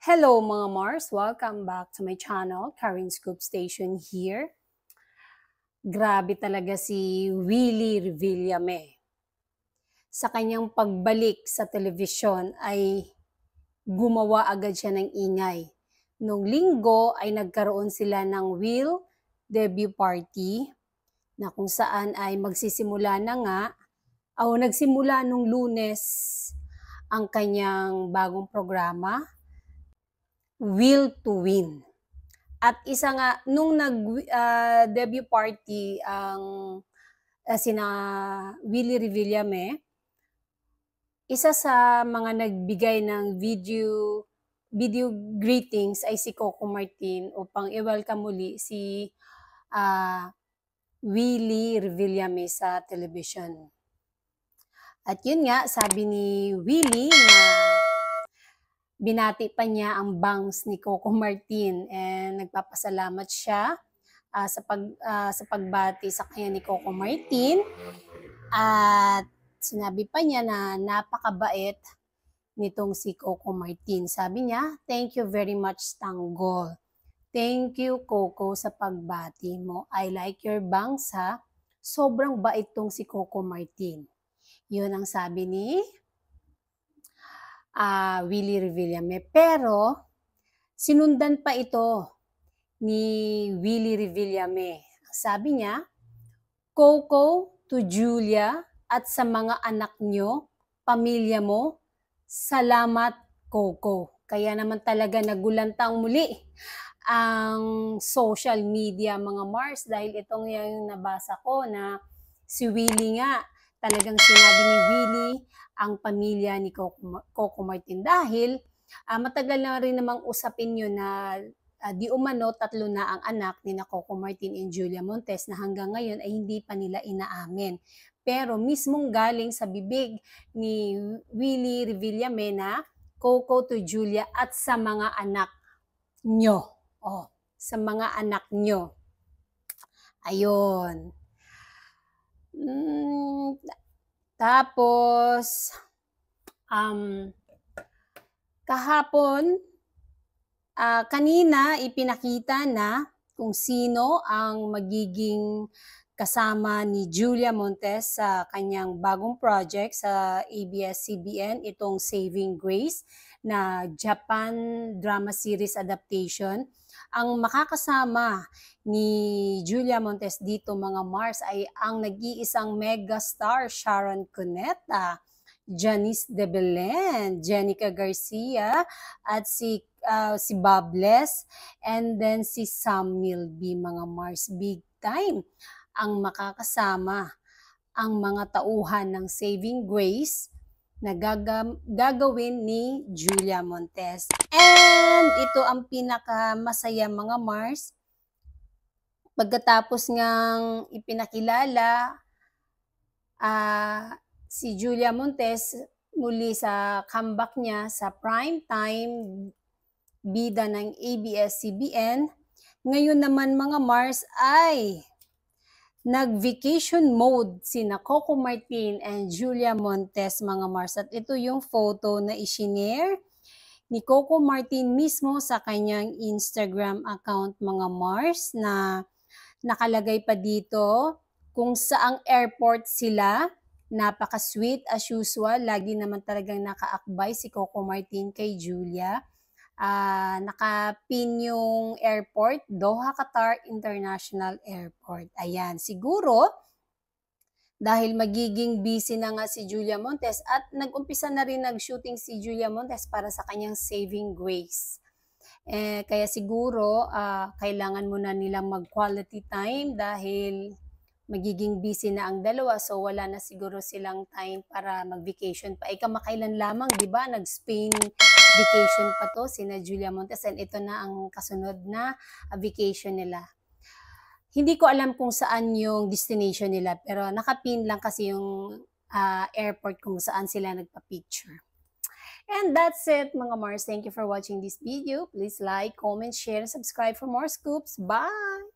Hello mga Mars! Welcome back to my channel, Karen Scoop Station here. Grabe talaga si Willie Revillame. Sa kanyang pagbalik sa telebisyon ay gumawa agad siya ng ingay. Noong linggo ay nagkaroon sila ng Will debut party na kung saan ay magsisimula na nga o nagsimula nung Lunes ang kanyang bagong programa, Will to Win. At isa nga, nung nag-debut party ang sina Willie Revillame, isa sa mga nagbigay ng video greetings ay si Coco Martin upang i-welcome muli si Willie Revillame sa television. At yun nga, sabi ni Willie na binati pa niya ang bangs ni Coco Martin and nagpapasalamat siya sa pagbati sa kanya ni Coco Martin. At sinabi pa niya na napakabait nitong si Coco Martin. Sabi niya, "Thank you very much, Tanggol. Thank you, Coco, sa pagbati mo. I like your bangs, ha. Sobrang bait tong si Coco Martin." Yun ang sabi ni Willie Revillame. Pero, sinundan pa ito ni Willie Revillame. Sabi niya, "Coco to Julia at sa mga anak nyo, pamilya mo, salamat Coco." Kaya naman talaga nagulantang muli ang social media mga Mars dahil itong yung nabasa ko na si Willie nga, talagang sinabi ni Willie ang pamilya ni Coco Martin dahil matagal na rin namang usapin yun na di umano 3 na ang anak ni Coco Martin and Julia Montes na hanggang ngayon ay hindi pa nila inaamin. Pero mismong galing sa bibig ni Willie Revillame na Coco to Julia at sa mga anak nyo. Sa mga anak nyo. Ayun. Tapos, kahapon, kanina ipinakita na kung sino ang magiging kasama ni Julia Montes sa kanyang bagong project sa ABS-CBN, itong Saving Grace na Japan drama series adaptation. Ang makakasama ni Julia Montes dito mga Mars ay ang nag-iisang megastar Sharon Cuneta, Janice de Belen, Jenica Garcia, at si Bobless, and then si Sam Milby mga Mars. Big time ang makakasama ang mga tauhan ng Saving Grace na gagawin ni Julia Montes. And ito ang pinakamasaya mga Mars. Pagkatapos ngang ipinakilala si Julia Montes muli sa comeback niya sa primetime bida ng ABS-CBN, ngayon naman mga Mars ay nag-vacation mode sina Coco Martin and Julia Montes mga Mars. At ito yung photo na isinare ni Coco Martin mismo sa kanyang Instagram account mga Mars na nakalagay pa dito kung saang airport sila. Napaka-sweet as usual. Lagi naman talagang nakaakbay si Coco Martin kay Julia. Nakapin yung airport, Doha Qatar International Airport. Ayan, siguro dahil magiging busy na nga si Julia Montes at nag-umpisa na rin nag-shooting si Julia Montes para sa kanyang Saving Grace. Kaya siguro kailangan muna nilang mag-quality time dahil magiging busy na ang dalawa, so wala na siguro silang time para mag-vacation pa. Kamakailan lamang, di ba? Nag-Spain vacation pa to, sina Julia Montes, and ito na ang kasunod na vacation nila. Hindi ko alam kung saan yung destination nila, pero nakapin lang kasi yung airport kung saan sila nagpa-picture. And that's it mga Mars. Thank you for watching this video. Please like, comment, share, and subscribe for more scoops. Bye!